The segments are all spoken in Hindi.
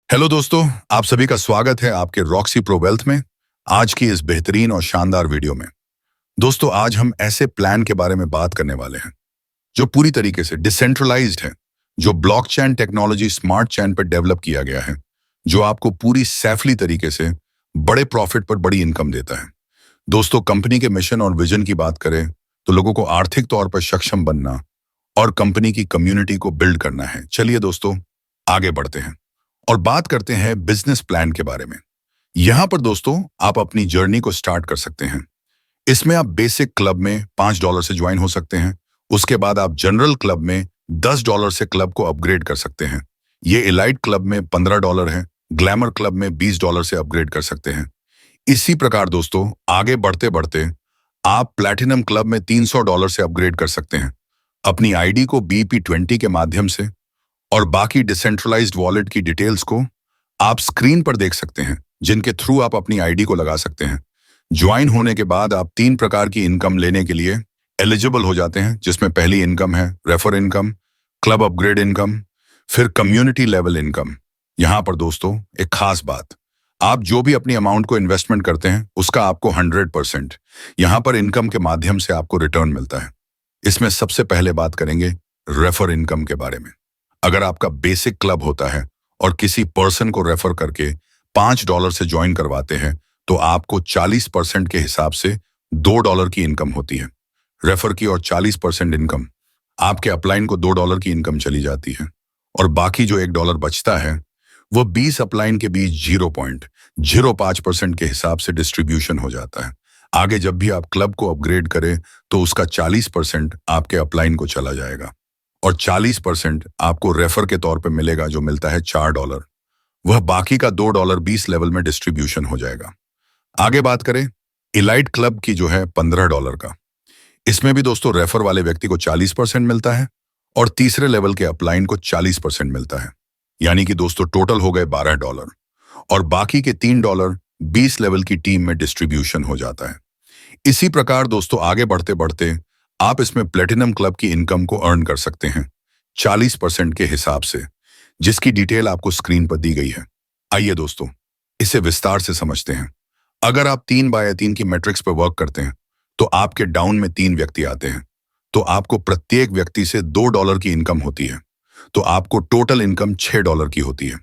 हेलो दोस्तों, आप सभी का स्वागत है आपके रॉक्सी प्रो वेल्थ में। आज की इस बेहतरीन और शानदार वीडियो में दोस्तों आज हम ऐसे प्लान के बारे में बात करने वाले हैं जो पूरी तरीके से डिसेंट्रलाइज्ड है, जो ब्लॉकचेन टेक्नोलॉजी स्मार्ट चेन पर डेवलप किया गया है, जो आपको पूरी सेफली तरीके से बड़े प्रॉफिट पर बड़ी इनकम देता है। दोस्तों, कंपनी के मिशन और विजन की बात करें तो लोगों को आर्थिक तौर पर सक्षम बनना और कंपनी की कम्युनिटी को बिल्ड करना है। चलिए दोस्तों, आगे बढ़ते हैं और बात करते हैं बिजनेस प्लान के बारे में। यहां पर दोस्तों आप अपनी जर्नी को स्टार्ट कर सकते हैं। इसमें आप बेसिक क्लब में $5 से ज्वाइन हो सकते हैं। उसके बाद आप जनरल क्लब में $10 से क्लब को अपग्रेड कर सकते हैं। ये इलाइट क्लब में $15 है, ग्लैमर क्लब में $20 से अपग्रेड कर सकते हैं। इसी प्रकार दोस्तों आगे बढ़ते बढ़ते आप प्लैटिनम क्लब में $300 से अपग्रेड कर सकते हैं अपनी आईडी को BP20 के माध्यम से। और बाकी डिसेंट्रलाइज्ड वॉलेट की डिटेल्स को आप स्क्रीन पर देख सकते हैं, जिनके थ्रू आप अपनी आईडी को लगा सकते हैं। ज्वाइन होने के बाद आप 3 प्रकार की इनकम लेने के लिए एलिजिबल हो जाते हैं, जिसमें पहली इनकम है refer income, club upgrade income, फिर कम्युनिटी लेवल इनकम। यहां पर दोस्तों एक खास बात, आप जो भी अपनी अमाउंट को इन्वेस्टमेंट करते हैं उसका आपको 100% यहां पर इनकम के माध्यम से आपको रिटर्न मिलता है। इसमें सबसे पहले बात करेंगे रेफर इनकम के बारे में। अगर आपका बेसिक क्लब होता है और किसी पर्सन को रेफर करके $5 से ज्वाइन करवाते हैं तो आपको 40% के हिसाब से $2 की इनकम होती है। रेफर की और 40% इनकम आपके अपलाइन को $2 की इनकम चली जाती है और बाकी जो $1 बचता है वो 20 अपलाइन के बीच 0.05% के हिसाब से डिस्ट्रीब्यूशन हो जाता है। आगे जब भी आप क्लब को अपग्रेड करें तो उसका 40% आपके अपलाइन को चला जाएगा और 40% आपको रेफर के तौर पे मिलेगा, जो मिलता है $4। वह बाकी का $2 20 लेवल में डिस्ट्रीब्यूशन हो जाएगा। आगे बात करें इलाइट क्लब की, जो है $15 का। इसमें भी दोस्तों रेफर वाले व्यक्ति को 40% मिलता है और तीसरे लेवल के अपलाइन को 40% मिलता है। यानी कि दोस्तों टोटल हो गए $12 और बाकी के $3 20 लेवल की टीम में डिस्ट्रीब्यूशन हो जाता है। इसी प्रकार दोस्तों आगे बढ़ते बढ़ते आप इसमें प्लेटिनम क्लब की इनकम को अर्न कर सकते हैं 40% के हिसाब से, जिसकी डिटेल आपको स्क्रीन पर दी गई है। आइए दोस्तों इसे विस्तार से समझते हैं। अगर आप 3x3 की मैट्रिक्स पर वर्क करते हैं तो आपके डाउन में 3 व्यक्ति आते हैं, तो आपको प्रत्येक व्यक्ति से $2 की इनकम होती है, तो आपको टोटल इनकम $6 की होती है।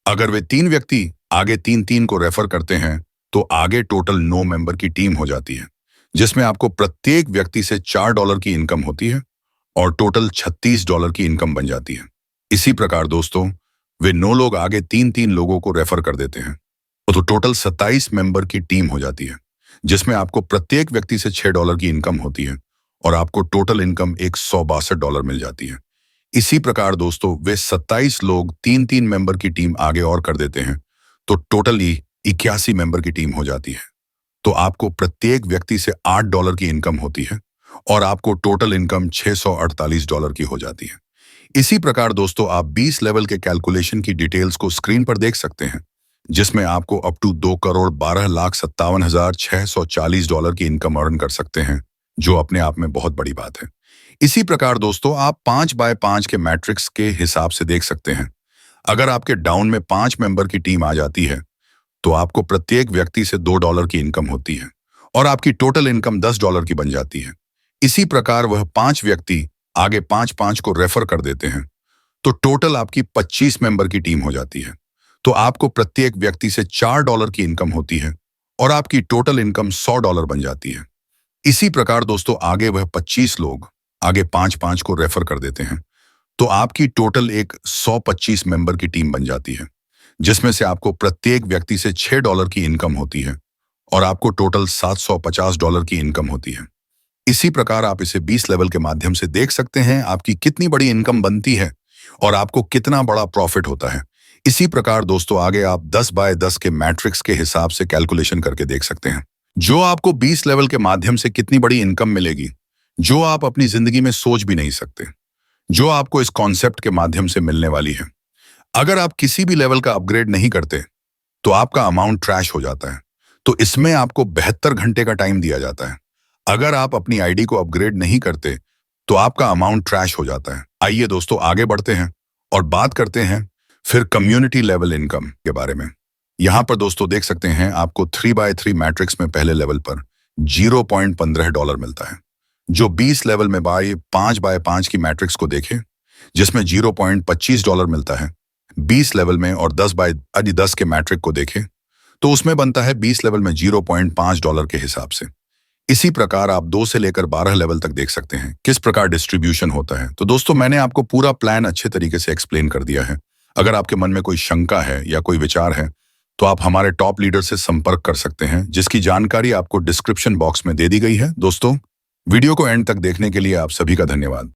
अगर वे 3 व्यक्ति आगे 3-3 को रेफर करते हैं तो आगे टोटल 9 मेंबर की टीम हो जाती है, जिसमें आपको प्रत्येक व्यक्ति से $4 की इनकम होती है और टोटल $36 की इनकम बन जाती है। इसी प्रकार दोस्तों वे 9 लोग आगे 3-3 लोगों को रेफर कर देते हैं, तो टोटल 27 मेंबर की टीम हो जाती है, जिसमें आपको प्रत्येक व्यक्ति से $6 की इनकम होती है और आपको टोटल इनकम $162 मिल जाती है। इसी प्रकार दोस्तों वे 27 लोग 3-3 मेंबर की टीम आगे और कर देते हैं, तो टोटली 81 मेंबर की टीम हो जाती है। तो आपको प्रत्येक व्यक्ति से $8 की इनकम होती है और आपको टोटल इनकम $648 की हो जाती है। इसी प्रकार दोस्तों आप 20 लेवल के कैलकुलेशन की डिटेल्स को स्क्रीन पर देख सकते हैं, जिसमें आपको अप टू $2,12,57,640 की इनकम अर्न कर सकते हैं, जो अपने आप में बहुत बड़ी बात है। इसी प्रकार दोस्तों आप 5x5 के मैट्रिक्स के हिसाब से देख सकते हैं। अगर आपके डाउन में 5 मेंबर की टीम आ जाती है तो आपको प्रत्येक व्यक्ति से $2 की इनकम होती है और आपकी टोटल इनकम $10 की बन जाती है। इसी प्रकार वह 5 व्यक्ति आगे 5-5 को रेफर कर देते हैं, तो टोटल आपकी 25 मेंबर की टीम हो जाती है, तो आपको प्रत्येक व्यक्ति से $4 की इनकम होती है और आपकी टोटल इनकम $100 बन जाती है। इसी प्रकार दोस्तों आगे वह 25 लोग आगे 5-5 को रेफर कर देते हैं, तो आपकी टोटल एक 125 मेंबर की टीम बन जाती है, जिसमें से आपको प्रत्येक व्यक्ति से $6 की इनकम होती है और आपको टोटल $750 की इनकम होती है। इसी प्रकार आप इसे 20 लेवल के माध्यम से देख सकते हैं आपकी कितनी बड़ी इनकम बनती है और आपको कितना बड़ा प्रॉफिट होता है। इसी प्रकार दोस्तों आगे आप 10x10 के मैट्रिक्स के हिसाब से कैलकुलेशन करके देख सकते हैं, जो आपको 20 लेवल के माध्यम से कितनी बड़ी इनकम मिलेगी, जो आप अपनी जिंदगी में सोच भी नहीं सकते, जो आपको इस कॉन्सेप्ट के माध्यम से मिलने वाली है। अगर आप किसी भी लेवल का अपग्रेड नहीं करते तो आपका अमाउंट ट्रैश हो जाता है, तो इसमें आपको 72 घंटे का टाइम दिया जाता है। अगर आप अपनी आईडी को अपग्रेड नहीं करते तो आपका अमाउंट ट्रैश हो जाता है। आइए दोस्तों आगे बढ़ते हैं और बात करते हैं फिर कम्युनिटी लेवल इनकम के बारे में। यहां पर दोस्तों देख सकते हैं आपको 3x3 मैट्रिक्स में पहले लेवल पर $0.15 मिलता है। जो 20 लेवल में 5x5 की मैट्रिक्स को देखें जिसमें $0.25 मिलता है 20 लेवल में, और 10x10 के मैट्रिक को देखें तो उसमें बनता है 20 लेवल में $0.5 के हिसाब से। इसी प्रकार आप 2 से लेकर 12 लेवल तक देख सकते हैं किस प्रकार डिस्ट्रीब्यूशन होता है। तो दोस्तों मैंने आपको पूरा प्लान अच्छे तरीके से एक्सप्लेन कर दिया है। अगर आपके मन में कोई शंका है या कोई विचार है तो आप हमारे टॉप लीडर से संपर्क कर सकते हैं, जिसकी जानकारी आपको डिस्क्रिप्शन बॉक्स में दे दी गई है। दोस्तों वीडियो को एंड तक देखने के लिए आप सभी का धन्यवाद।